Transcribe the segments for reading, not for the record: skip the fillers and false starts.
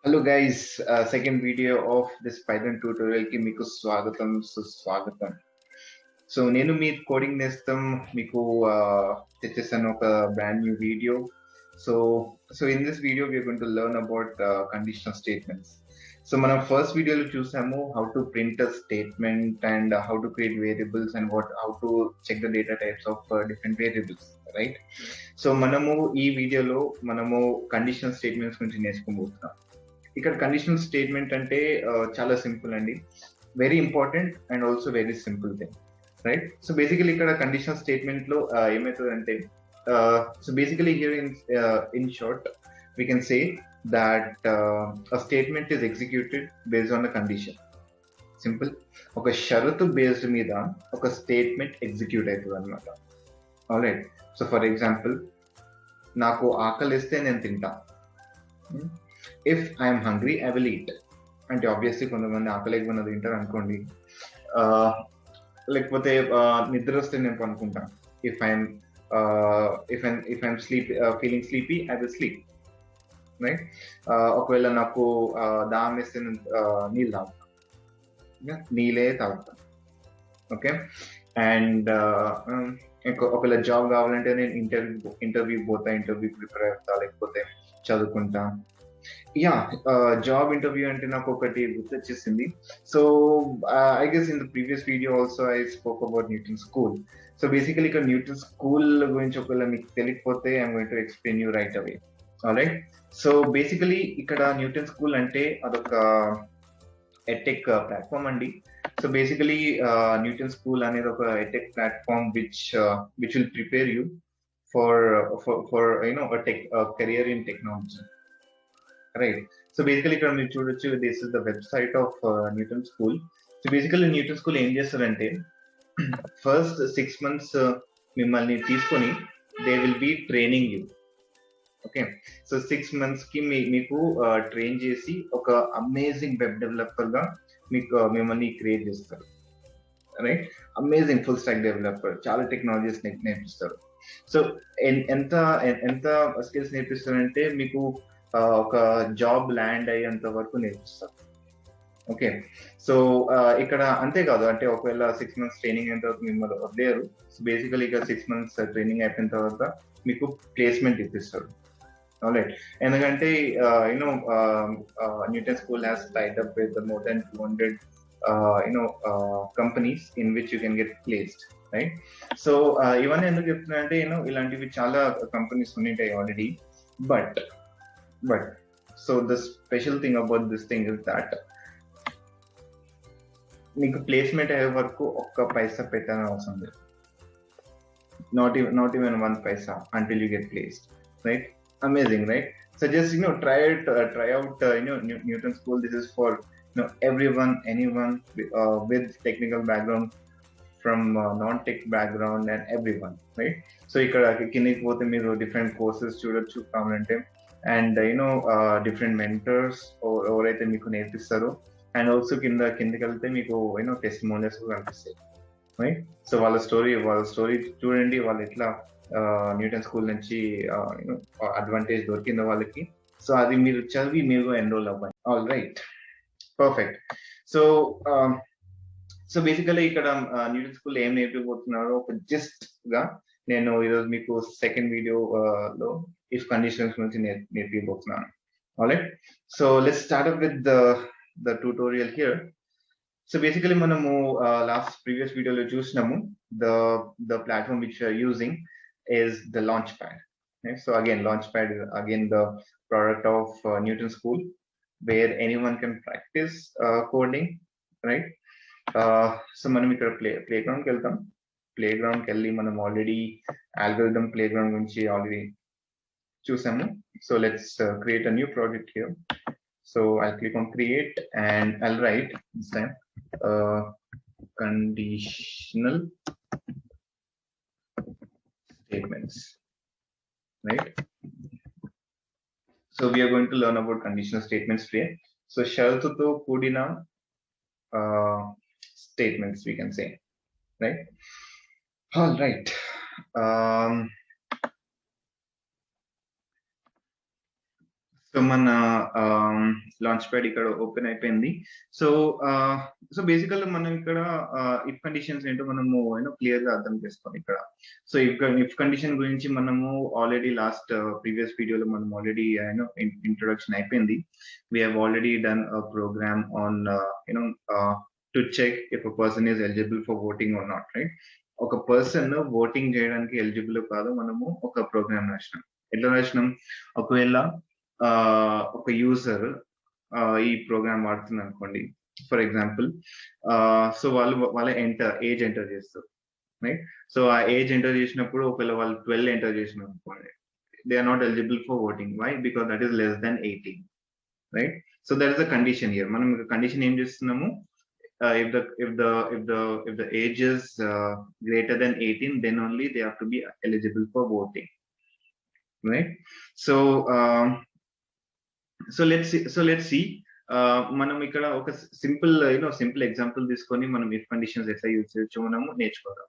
Hello guys, second video of this Python tutorial ki మీకు స్వాగతం సుస్వాగతం. సో నేను మీ కోడింగ్ నేస్తం మీకు తెచ్చేసాను ఒక brand new video. So so in this video we are going to learn about conditional statements. So మనం first video లో చూసాము how to print a statement and how to create variables and how to check the data types of different variables, right? So మనము ఈ వీడియోలో మనము conditional statements గురించి నేర్చుకోబోతున్నాం. ఇక్కడ conditional statement అంటే చాలా సింపుల్ అండి, very important and also very simple thing, right? So basically ఇక్కడ కండిషనల్ స్టేట్మెంట్ లో ఏమవుతుందంటే, so basically here in short we can say that statement is executed based on the condition. Simple, ఒక షరతు based మీద ఒక statement execute అవుతుంది అనమాట. Alright, so for example, నాకు ఆకలిస్తే నేను తింటా. If I'm hungry I will eat అంటే ఆబ్వియస్లీ కొంతమంది ఆకలేకపోయినా తింటారు అనుకోండి. లేకపోతే నిద్ర వస్తే నేను పనుకుంటాను. If I'm feeling sleepy I will sleep, right? ఒకవేళ నాకు దాహం వేస్తే నీళ్ళు తాగుతాను, నీళ్ళే తాగుతాను. ఓకే, అండ్ ఒకవేళ జాబ్ కావాలంటే నేను ఇంటర్వ్యూ పోతా, ఇంటర్వ్యూ ప్రిపేర్ అవుతా, లేకపోతే చదువుకుంటా. యా, జాబ్ ఇంటర్వ్యూ అంటే నాకు ఒకటి గుర్తొచ్చేసింది. So I guess in the previous video also I spoke about Newton School. So basically ఇక్కడ న్యూటన్ స్కూల్ గురించి ఒకవేళ మీకు తెలియకపోతే I'm going to explain you right away. Alright, so basically ఇక్కడ న్యూటన్ స్కూల్ అంటే అదొక ఎటెక్ ప్లాట్ఫామ్ అండి. So basically Newton School అనేది ఒక edtech platform which will prepare you for you know career in technology, right? So basically ఇక్కడ మీరు చూడొచ్చు, this is the website of Newton School. So basically Newton School ఏం చేస్తారంటే, first 6 months మిమ్మల్ని తీసుకొని they will be training you. Okay, so 6 months కి మీకు train చేసి ఒక అమేజింగ్ వెబ్ డెవలపర్ గా మిమ్మల్ని క్రియేట్ చేస్తారు, right? Amazing full stack developer, చాలా టెక్నాలజీస్ నేర్పిస్తారు. సో ఎంత ఎంత స్కిల్స్ నేర్పిస్తారంటే మీకు ఒక జాబ్ ల్యాండ్ అయ్యేంత వరకు నేర్పిస్తారు. ఓకే, సో ఇక్కడ అంతేకాదు, అంటే ఒకవేళ 6 months ట్రైనింగ్ అయిన తర్వాత మిమ్మల్ని వదిలేరు. సో బేసికలీ ఇక 6 months ట్రైనింగ్ అయిపోయిన తర్వాత మీకు ప్లేస్మెంట్ ఇప్పిస్తారు. ఆల్రైట్, ఎందుకంటే you know Newton school has tied up with more than 200 companies in which you can get placed, right? So ఇవన్నీ ఎందుకు చెప్తున్నా అంటే, ఇలాంటివి చాలా కంపెనీస్ ఉంటాయి already. But so the special thing about this thing is that మీకు placement అయ్యే వరకు ఒక్క పైసా పెట్టని అవసరం లేదు. not even 1 paisa until you get placed, right? Amazing, right? So just try out Newton School. This is for everyone, anyone with technical background, from non-tech background, and everyone, right? So ఇక్కడ కిందకి పోతే మీరు different courses చూడొచ్చు కావాలంటే, and different mentors ఎవరైతే మీకు నేర్పిస్తారో, and also కిందకి వెళ్తే మీకు టెస్టిమోనియల్స్ కనిపిస్తాయి, రైట్? సో వాళ్ళ స్టోరీ చూడండి, వాళ్ళు ఎట్లా న్యూటన్ స్కూల్ నుంచి అడ్వాంటేజ్ దొరికిందో వాళ్ళకి. సో అది మీరు చదివి మీరు ఎన్రోల్ అవ్వండి. All right, perfect. So basically ఇక్కడ న్యూటన్ స్కూల్ ఏం నేర్పిపోతున్నారో ఒక జస్ట్ గా నేను ఈరోజు మీకు సెకండ్ వీడియో లో ఇఫ్ కండిషన్స్ గురించి నేర్పిపోతున్నాను. Alright, so let's start up with the tutorial here. So basically మనము లాస్ట్ ప్రీవియస్ వీడియోలో చూసినాము the platform which are using is the Launchpad. Right? So again, Launchpad is again the product of Newton School, where anyone can practice coding, right? So మనం ఇక్కడ ప్లేగ్రౌండ్కి వెళ్తాం. ప్లేగ్రౌండ్కి వెళ్ళి మనం already algorithm playground గురించి already చూసాము. So let's create a new project here. So I'll click on create and I'll write this time conditional statements, right? So we are going to learn about conditional statements today. So షరతుతో కూడిన statements we can say, right? All right. So మన launch pad ఇక్కడ open అయిపోయింది. So బేసికల్ మనం ఇక్కడ if conditions ఏంటో మనము clear గా అర్థం చేసుకోవాలి ఇక్కడ. సో ఇఫ్ కండిషన్ గురించి మనము ఆల్రెడీ లాస్ట్ ప్రీవియస్ వీడియోలో మనం ఆల్రెడీ ఇంట్రొడక్షన్ అయిపోయింది. We have already done a program on to check if a person is eligible for voting or not, right? ఒక పర్సన్ ఓటింగ్ చేయడానికి ఎలిజిబుల్ కాదు, మనము ఒక ప్రోగ్రామ్ రాసినాం. ఎట్లా రాసినాం? ఒకవేళ ఒక యూజర్ ఈ ప్రోగ్రామ్ వాడుతుంది అనుకోండి, ఫర్ ఎగ్జాంపుల్. సో వాళ్ళ ఏజ్ ఎంటర్ చేస్తారు, రైట్? సో ఆ ఏజ్ ఎంటర్ చేసినప్పుడు ఒకవేళ వాళ్ళు 12 ఎంటర్ చేసినారు అనుకోండి, they are not eligible for voting. Why? Because that is less than 18, right? So that is the condition here. మనం కండిషన్ ఏం చేస్తున్నాము? If the age is greater than 18, then only they have to be eligible for voting, right? So let's see. మనం ఇక్కడ ఒక simple example తీసుకొని మనం if conditions ఎట్లా use చేయొచ్చు మనము నేర్చుకోదాం.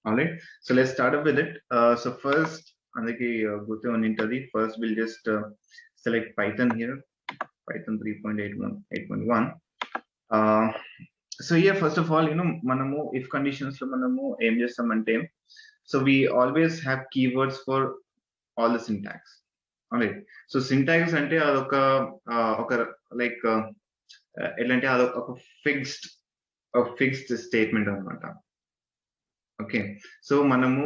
Alright, so let's start up with it. So first అందరికి గుర్తు ఉంటది. First will just select Python here, Python 3.8.1. So here first of all మనము ఇఫ్ కండిషన్స్ లో మనము ఏం చేస్తామంటే, so we always have keywords for all the syntax. Alright, so syntax అంటే అదొక లైక్ ఎట్లా అంటే అదొక ఫిక్స్డ్ స్టేట్మెంట్ అనమాట. ఓకే, సో మనము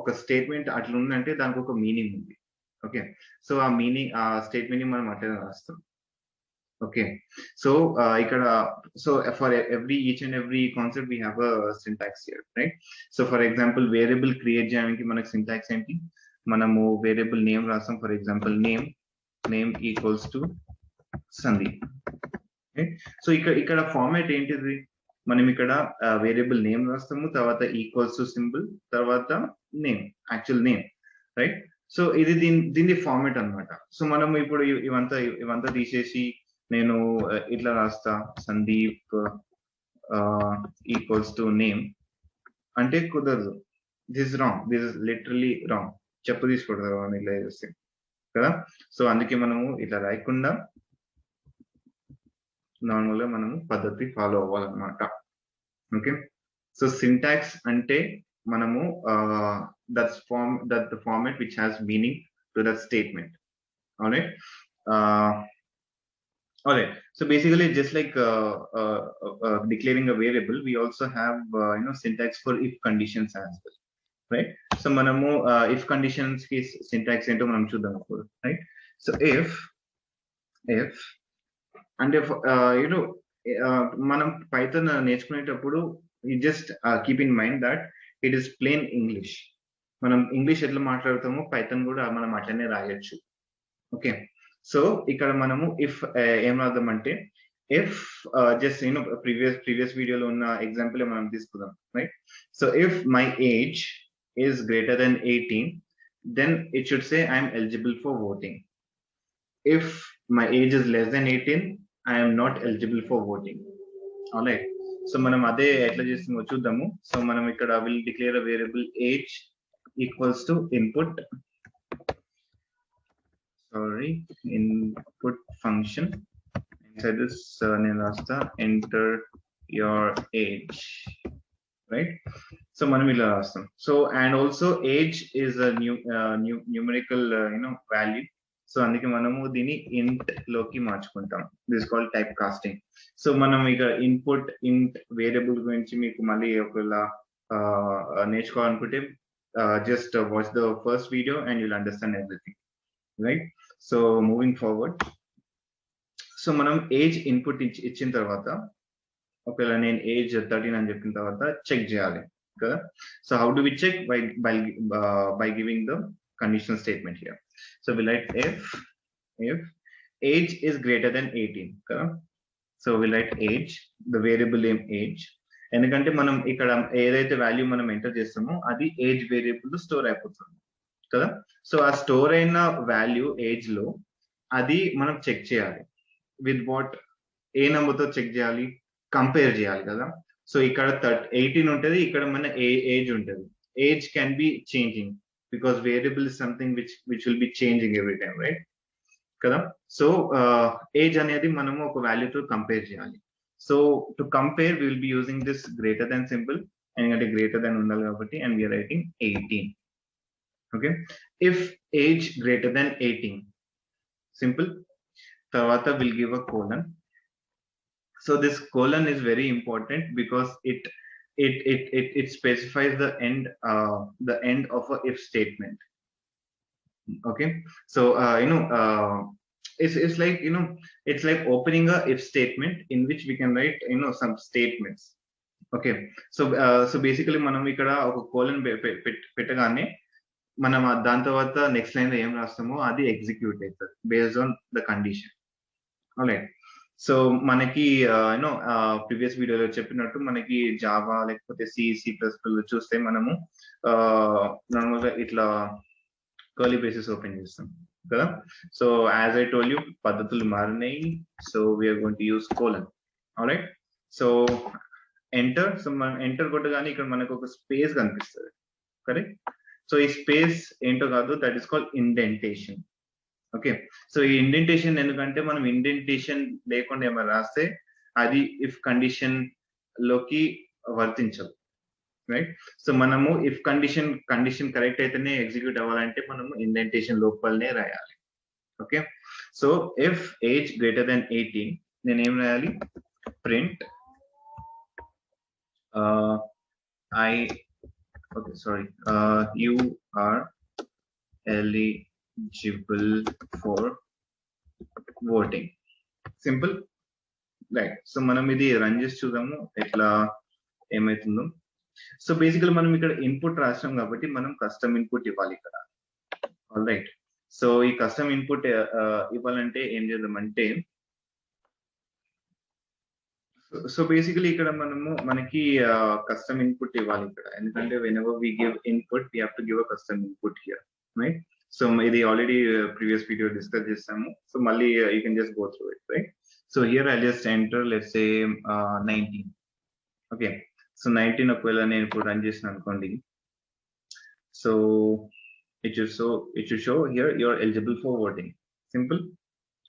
ఒక స్టేట్మెంట్ అట్లా ఉందంటే దానికి ఒక మీనింగ్ ఉంది. ఓకే, సో ఆ స్టేట్మెంట్ ని మనం అట్లా రాస్తాం. Okay, so so for each and every concept we have a syntax here, right? So for example, variable create cheyadaniki manaku syntax enti, manamu variable name rasam. For example, name equals to Sandeep, okay? So ikkada format entidi, మనం ఇక్కడ variable name రాస్తాము, తర్వాత equals to symbol, తర్వాత name, actual name, right? So ఇది దీని format అన్నమాట. So మనం ఇప్పుడు ఇవంతా తీసేసి నేను ఇట్లా రాస్తా, సందీప్ ఈక్వల్స్ టు నేమ్ అంటే కుదరదు. This is wrong, this is literally wrong. చెప్పు తీసుకోవడం ఇట్లా చేస్తే కదా. సో అందుకే మనము ఇట్లా రాయకుండా నార్మల్ గా మనము పద్ధతి ఫాలో అవ్వాలన్నమాట. ఓకే, సో సింటాక్స్ అంటే మనము that the format which has meaning to that statement. Alright, alright, so basically just like declaring a variable, we also have syntax for if conditions as well, right? So manamu if conditions ki syntax ento manam chuddam appudu, right? So if and if manam python నేర్చుకునేటప్పుడు you just keep in mind that it is plain English. మనం English ఎట్లా మాట్లాడతామో Python కూడా మనం అట్లనే రాయొచ్చు. Okay, so ఇక్కడ మనము if ఏం రాద్దామంటే, ఇఫ్ జస్ట్ ప్రీవియస్ వీడియోలో ఉన్న ఎగ్జాంపుల్ మనం తీసుకుందాం, right? So if my age is greater then 18, then it should say I'm eligible for voting. If my age is less then 18, I'm not eligible for voting. Alright, so మనం అదే ఎట్లా చేస్తామో చూద్దాము. So మనం ఇక్కడ will declare a variable age equals to input function. Inside this నేను రాస్తా enter your age, right? So మనం ఇలా రాస్తాం. So and also age is a numerical value. So అందుకే మనము దీన్ని int లోకి మార్చుకుంటాం. This is called type casting. So మనం ఇక ఇన్పుట్ ఇంట్ వేరియబుల్ గురించి మీకు మళ్ళీ ఒకవేళ నేర్చుకోవాలనుకుంటే just watch the first video and you'll understand everything, right? So moving forward, so మనం ఏజ్ ఇన్పుట్ ఇచ్చిన తర్వాత ఒకవేళ నేను ఏజ్ 13 అని చెప్పిన తర్వాత చెక్ చేయాలి కదా. So how do we check? By giving the conditional statement here. So we write if age is greater then 18 కదా. So we write age, the variable name age, ఎందుకంటే మనం ఇక్కడ ఏదైతే వాల్యూ మనం ఎంటర్ చేస్తామో అది ఏజ్ వేరియబుల్ స్టోర్ అయిపోతుంది కదా. సో ఆ స్టోర్ అయిన వాల్యూ ఏజ్ లో అది మనం చెక్ చేయాలి. With what? ఏ నెంబర్ తో చెక్ చేయాలి? కంపేర్ చేయాలి కదా. సో ఇక్కడ 18 ఉంటుంది, ఇక్కడ మన ఏజ్ ఉంటుంది. Age can be changing because variable is something which will be changing every time, right? కదా. సో ఏజ్ అనేది మనము ఒక వాల్యూతో కంపేర్ చేయాలి. So to compare we will be using this greater than symbol, ఎందుకంటే గ్రేటర్ దాన్ ఉండాలి కాబట్టి, and we're writing 18. Okay, if age greater than 18 simple, తర్వాత will give a colon. So this colon is very important because it specifies the end of a if statement. Okay, so it's like it's like opening a if statement in which we can write some statements. Okay, so basically మనం ఇక్కడ ఒక colon పెట్టగానే మనం దాని తర్వాత next line లో ఏం రాస్తామో అది ఎగ్జిక్యూట్ అవుతుంది based on the condition. Alright, so మనకి ప్రీవియస్ వీడియోలో చెప్పినట్టు మనకి జావా లేకపోతే సి ప్లస్ ప్లస్ చూస్తే మనము నార్మల్ గా ఇట్లా కర్లీ బ్రేసెస్ ఓపెన్ చేస్తాం కదా. So as I told you పద్ధతులు మారినాయి. So we're going to use colon. Alright, so enter. So మనం ఎంటర్ కొట్టగానే ఇక్కడ మనకు ఒక స్పేస్ కనిపిస్తుంది. కరెక్ట్, సో ఈ స్పేస్ ఏంటో కాదు, that is called indentation. Okay, so ఈ ఇండెంటేషన్ ఎందుకంటే మనం ఇండెంటేషన్ లేకుండా ఏమైనా రాస్తే అది ఇఫ్ కండిషన్ లోకి వర్తించదు. రైట్, సో మనము ఇఫ్ కండిషన్ కరెక్ట్ అయితేనే ఎగ్జిక్యూట్ అవ్వాలంటే మనము ఇండెంటేషన్ లోపలనే రాయాలి. Okay, so if age greater than 18 నేను ఏం రాయాలి, print you are eligible for voting. Simple, right. So మనం ఇది రన్ చేసి చూద్దాము ఎట్లా ఏమైతుందో. సో బేసికల్ మనం ఇక్కడ ఇన్పుట్ రాసాం కాబట్టి మనం కస్టమ్ ఇన్పుట్ ఇవ్వాలి ఇక్కడ. ఆల్ రైట్, సో ఈ కస్టమ్ ఇన్పుట్ ఇవ్వాలంటే ఏం చేద్దామంటే, సో బేసికలీ ఇక్కడ మనకి కస్టమ్ ఇన్పుట్ ఇవ్వాలి ఇక్కడ, ఎందుకంటే whenever we give input we have to give a custom input here, right? So ఇది ఆల్రెడీ ప్రీవియస్ వీడియో డిస్కస్ చేస్తాము. సో మళ్ళీ you can just go through it, right? So here I'll just enter, let's say 19. Okay, so 19 ఒకవేళ నేను ఇప్పుడు run చేసిన అనుకోండి, so it should show here you are eligible for voting. Simple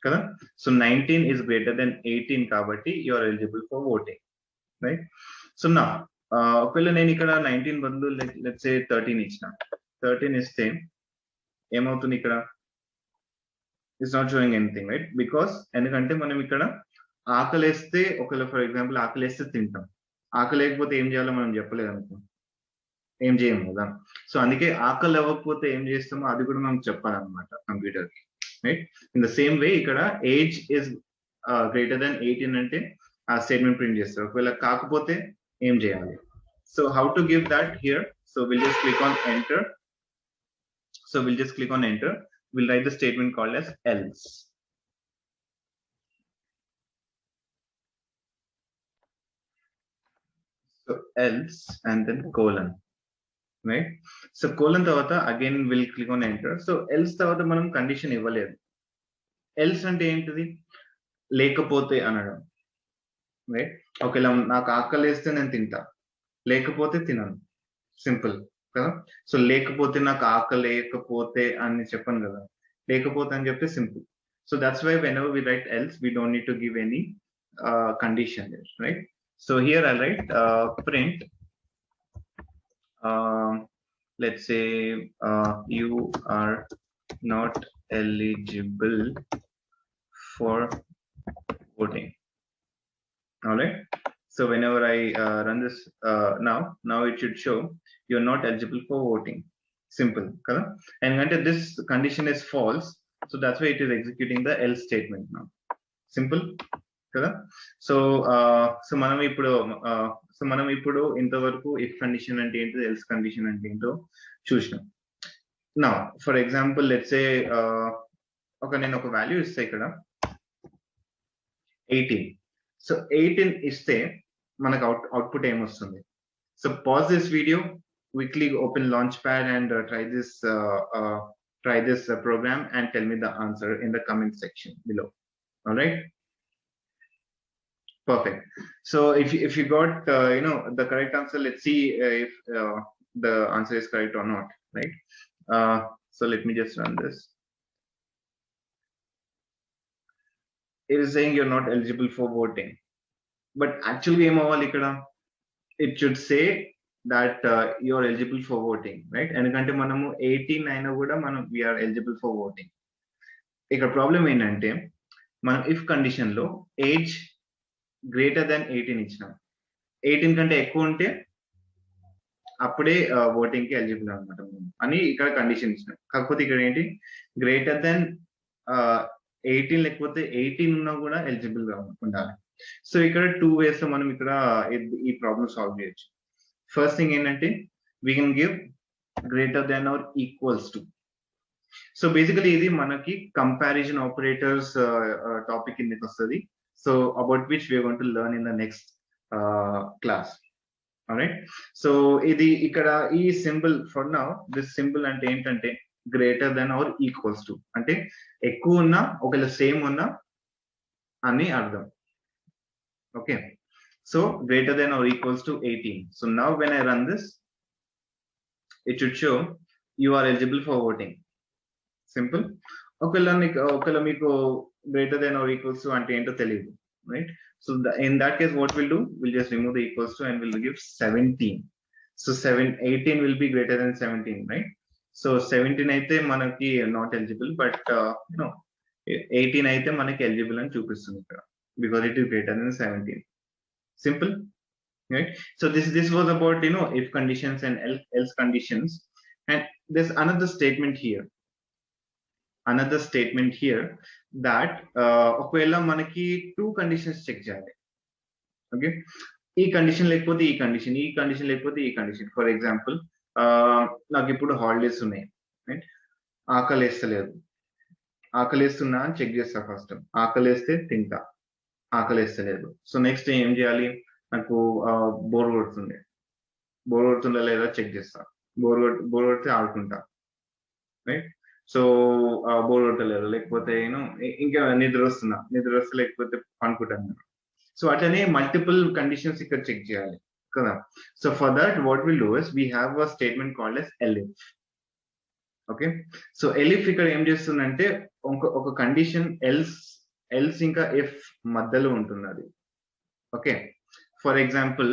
కదా. So 19 is greater than 18 కాబట్టి you are eligible for voting, right? So నా ఒకవేళ నేను ఇక్కడ 19 బదులు let's say 13 ఇచ్చిన, 13 ఇస్తే ఏమవుతుంది ఇక్కడ, it's not showing anything, right? Because ఎందుకంటే మనం ఇక్కడ ఆకలేస్తే, ఒకవేళ ఫర్ ఎగ్జాంపుల్ ఆకలేస్తే తింటాం, ఆకలి లేకపోతే ఏం చేయాలో మనం చెప్పలేదు అనుకో, ఏం చేయము కదా. సో అందుకే ఆకలి అవ్వకపోతే ఏం చేస్తామో అది కూడా మనం చెప్పాలన్నమాట కంప్యూటర్ కి, right? In the same way ఇక్కడ ఏజ్ ఇస్ గ్రేటర్ దాన్ 18 అంటే ఆ స్టేట్మెంట్ ప్రింట్ చేస్తారు. ఒకవేళ కాకపోతే ఏం చేయాలి? So how to give that here? So will just click on enter. So we'll just click on enter. We'll write the statement called as else. So else and then colon, right? So colon tawata again we'll click on enter. So else tawata manam condition ఇవ్వలేదు. else అంటే ఏంటిది? లేకపోతే అనడం, right? ఒకవేళ నాకు ఆకలేస్తే నేను తింటా, లేకపోతే తినను. సింపుల్ కదా. సో లేకపోతే నాకు ఆకలేకపోతే అని చెప్పను కదా, లేకపోతే అని చెప్తే simple. So that's why whenever we write else we don't need to give any condition there, right? So here I'll write print let's say you are not eligible for voting. All right, so whenever I run this now it should show you're not eligible for voting. Simple kada. And when this condition is false, so that's why it is executing the else statement now. Simple kada. So మనం ఇప్పుడు ఇంతవరకు if condition అంటే ఏంటో, else condition అంటే ఏంటో చూసినాం. Now for example let's say నేను ఒక వాల్యూ ఇస్తే ఇక్కడ 18. సో 18 ఇస్తే మనకు అవుట్పుట్ ఏమొస్తుంది? So pause this video, quickly open Launchpad and try this program and tell me the answer in the comment section below. All right, perfect. So if you got the correct answer, let's see if the answer is correct or not, right? So let me just run this. it is saying you're not eligible for voting. But actually ఏం అవ్వాలి ఇక్కడ? It should say that you're eligible for voting, right? ఎందుకంటే మనము 18 అయినా కూడా మనం we are eligible for voting. ఇక్కడ problem ఏంటంటే మనం ఇఫ్ కండిషన్ లో ఏజ్ గ్రేటర్ దాన్ 18 ఇచ్చినాం. 18 కంటే ఎక్కువ ఉంటే అప్పుడే ఓటింగ్ కి ఎలిజిబుల్ అనమాట అని ఇక్కడ కండిషన్ ఇచ్చినాం. కాకపోతే ఇక్కడ ఏంటి గ్రేటర్ దాన్ 18 లేకపోతే 18 ఉన్నా కూడా ఎలిజిబుల్ గా ఉండాలి. సో ఇక్కడ 2 ways లో మనం ఇక్కడ ఈ ప్రాబ్లమ్ సాల్వ్ చేయొచ్చు. ఫస్ట్ థింగ్ ఏంటంటే we can give greater than or equals to. So basically ఇది మనకి కంపారిజన్ ఆపరేటర్స్ టాపిక్ కిందకి వస్తుంది. So about which we're going to learn in the next class. Alright, so ఇది ఇక్కడ ఈ symbol for now this symbol అంటే ఏంటంటే greater then or equals to అంటే ఎక్కువ ఉన్నా ఒకవేళ సేమ్ ఉన్నా అని అర్థం. Okay, so greater then or equals to 18. So now when I run this it should show you are eligible for voting. Simple. ఒకవేళ మీకు greater then or equals to అంటే ఏంటో తెలియదు, right? So in that case, what we'll do, we'll just remove the equals to and we'll give 17. So 18 will be greater than 17, right? So 17 aithe manaki not eligible, but 18 aithe manaki eligible and చూపిస్తుంది ఇక్కడ because it is greater than 17. Simple, right? So this was about if conditions and else conditions. And there's another statement here that ఒకవేళ మనకి 2 conditions check చేయాలి. Okay, ఈ condition లేకపోతే ఈ condition, ఈ condition లేకపోతే ఈ కండిషన్. ఫర్ ఎగ్జాంపుల్ నాకు ఇప్పుడు హాలిడేస్ ఉన్నాయి, రైట్? ఆకలేస్తున్నా అని చెక్ చేస్తా ఫస్ట్. ఆకలేస్తే తింటా, ఆకలేస్తలేదు. సో నెక్స్ట్ ఏం చేయాలి? నాకు బోర్ కొడుతుందా లేదా చెక్ చేస్తా. బోర్ కొడితే ఆడుకుంటా, రైట్? సో బోర్ కొట్టలేదు, లేకపోతే ఇంకా నిద్ర వస్తే లేకపోతే అనుకుంటాను. సో అట్లనే మల్టిపుల్ కండిషన్స్ ఇక్కడ చెక్ చేయాలి కదా. So for that what will do is we have a statement called as elif. Okay, so elif ఇక్కడ ఏం చేస్తుందంటే ఒక కండిషన్ ఎల్స్ ఇంకా ఇఫ్ మధ్యలో ఉంటుంది అది. ఓకే, ఫర్ ఎగ్జాంపుల్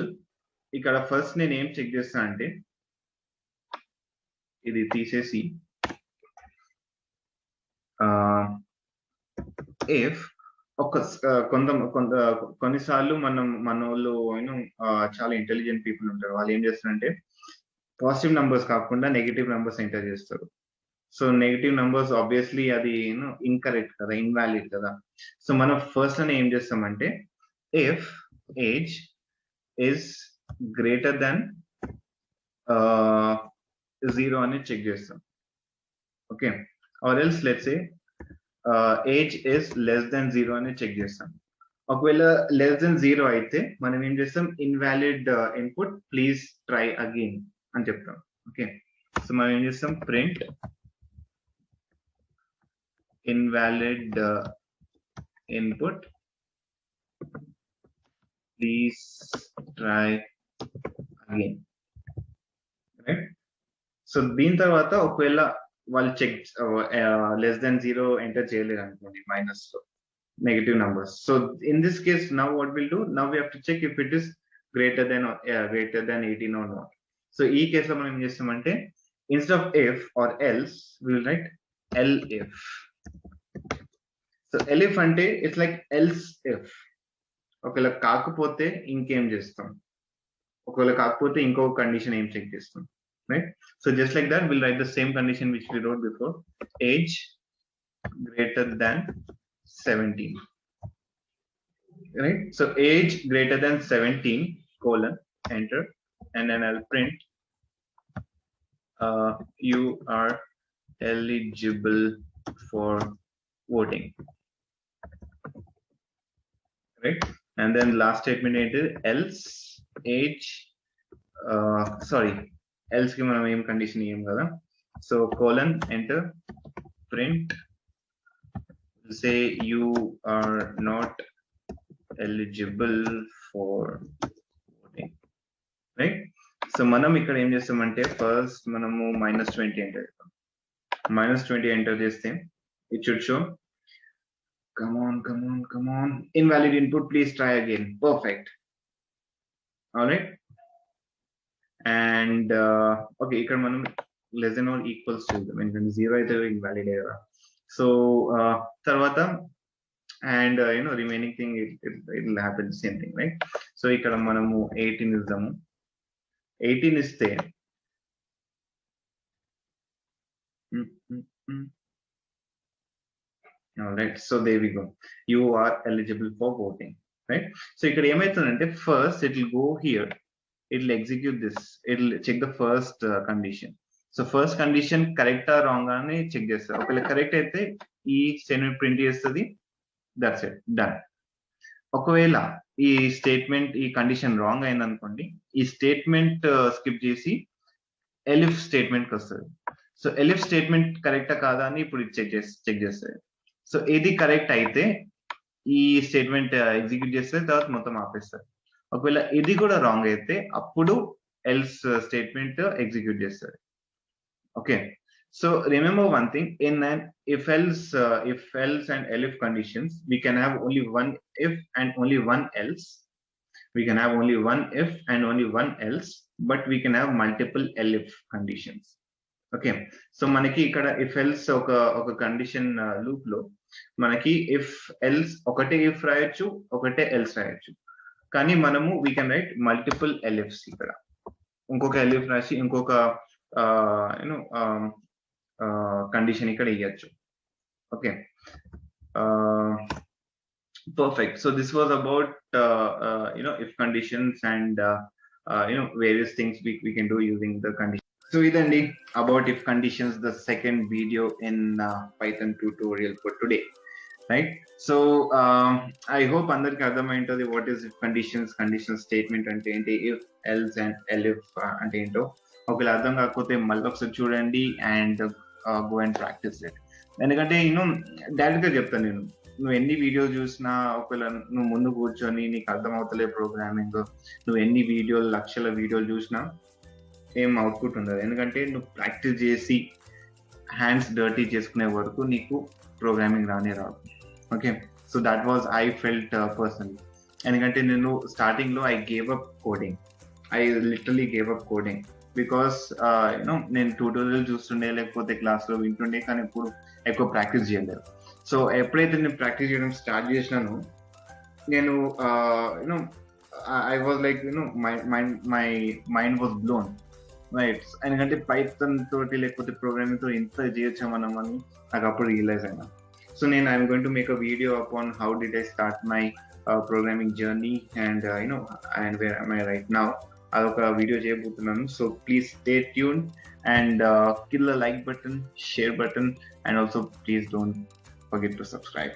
ఇక్కడ ఫస్ట్ నేను ఏం చెక్ చేస్తా అంటే ఇది తీసేసి if కొన్నిసార్లు మన వాళ్ళు చాలా ఇంటెలిజెంట్ పీపుల్ ఉంటారు. వాళ్ళు ఏం చేస్తారంటే పాజిటివ్ నంబర్స్ కాకుండా నెగిటివ్ నంబర్స్ ఎంటర్ చేస్తారు. సో నెగిటివ్ నంబర్స్ ఆబ్వియస్లీ అది ఇన్కరెక్ట్ కదా, ఇన్వాలిడ్ కదా. సో మనం ఫస్ట్ అని ఏం చేస్తామంటే ఇఫ్ ఏజ్ ఇస్ గ్రేటర్ దాన్ 0 అని చెక్ చేస్తాం. Okay, or else let's say age is less than 0 అని చెక్ చేస్తాం. ఒకవేళ less than 0 అయితే మనం ఏం చేస్తాం? Invalid input, please try again అని చెప్తాం. ఓకే, సో మనం ఏం చేస్తాం? Print invalid input, please try again, right? So దీని తర్వాత ఒకవేళ వాళ్ళు చెక్ లెస్ దాన్ 0 ఎంటర్ చేయలేరు అనుకోండి, మైనస్ లో negative numbers. So in this case now what will do, now we have to check if it is greater than 18 or not. So ఈ case లో మనం ఏం చేస్తామంటే instead of if or else will write elif. So elif అంటే it's like else if. ఒకవేళ కాకపోతే ఇంకేం చేస్తాం, ఒకవేళ కాకపోతే ఇంకో కండిషన్ ఏం చెక్ చేస్తాం, right? So just like that, we'll write the same condition which we wrote before, age greater than 17, right? So age greater than 17 colon enter, and then I'll print you are eligible for voting, right? And then last statement is else age else ki manam em condition em kada. So colon enter, print, say you are not eligible for voting, right? So manam ikkada em chestamante first manamu -20 enter chestam. -20 enter chesthe it should show come on. Invalid input, please try again. Perfect. All right. And okay, ఇక్కడ మనం less than or equals to ఎందుకంటే 0 అయితే invalid కదా. So తర్వాత and remaining thing it will happen the same thing, right? So ఇక్కడ మనము 18 ఇద్దాము. 18 ఇస్తే all right, so there we go. You are eligible for voting, right? So ఇక్కడ ఏమైతుందంటే first it will go here, it will execute this, it will check the first condition. So first condition correct or wrong అని check చేస్తారు. ఒకవేళ correct అయితే ఈ statement print చేస్తుంది. That's it, done. ఒకవేళ ఈ స్టేట్మెంట్ ఈ కండిషన్ రాంగ్ అయింది అనుకోండి, ఈ స్టేట్మెంట్ స్కిప్ చేసి ఎలిఫ్ స్టేట్మెంట్ కి వస్తుంది. సో ఎలిఫ్ స్టేట్మెంట్ కరెక్టా కాదా అని ఇప్పుడు చెక్ చేస్తుంది. సో ఏది కరెక్ట్ అయితే ఈ స్టేట్మెంట్ ఎగ్జిక్యూట్ చేస్తే తర్వాత మొత్తం ఆపేస్తారు. ఒకవేళ ఇది కూడా రాంగ్ అయితే అప్పుడు ఎల్స్ స్టేట్మెంట్ ఎగ్జిక్యూట్ చేస్తారు. Okay, so remember one thing, in an if else and elif conditions, we can have only one if and only one else. We can have only one if and only one else, but we can have multiple elif conditions. Okay, so manaki ikkada if else oka condition loop lo manaki if else okate if rayachu okate else rayachu, kani manamu we can write multiple elifs ikkada inkoka elif rashi inkoka condition ikkada iyyachu. Okay, perfect. So this was about if conditions and various things we can do using the condition. So idandi about if conditions, the second video in Python tutorial for today, right? So I hope andarki ardhamaintadi what is if conditions, conditional statement ante enti, if else and elif ante ento. ఒకవేళ అర్థం కాకపోతే మళ్ళీ ఒకసారి చూడండి and go and practice it. ఎందుకంటే direct గా చెప్తాను నేను, నువ్వు ఎన్ని వీడియోస్ చూసినా ఒకవేళ నువ్వు ముందు కూర్చొని నీకు అర్థం అవుతలే ప్రోగ్రామింగ్, నువ్వు ఎన్ని వీడియోలు లక్షల వీడియోలు చూసినా ఏం అవుట్పుట్ ఉండదు. ఎందుకంటే నువ్వు ప్రాక్టీస్ చేసి హ్యాండ్స్ డర్టీ చేసుకునే వరకు నీకు ప్రోగ్రామింగ్ రానే రాదు. Okay, so that was I felt personally. ఎందుకంటే నేను స్టార్టింగ్ లో I gave up coding, I literally gave up coding because నేను ట్యూటోరియల్ చూస్తుండే లేకపోతే క్లాస్ లో వింటుండే, కానీ ఎప్పుడు ఎక్కువ ప్రాక్టీస్ చేయలేదు. సో ఎప్పుడైతే నేను ప్రాక్టీస్ చేయడం స్టార్ట్ చేసినాను, నేను I was like my mind was blown, right? ఎందుకంటే పైథాన్ తోటి లేకపోతే ప్రోగ్రామింగ్ తో ఎంత చేయొచ్చా మనం అని నాకు అప్పుడు రియలైజ్ అయినా. సో నేను I'm going to make a video upon how did I start my programming journey and and where am I right now. అదొక వీడియో చేయబోతున్నాను. So please stay tune and kill the like button, share button, and also please don't forget to subscribe.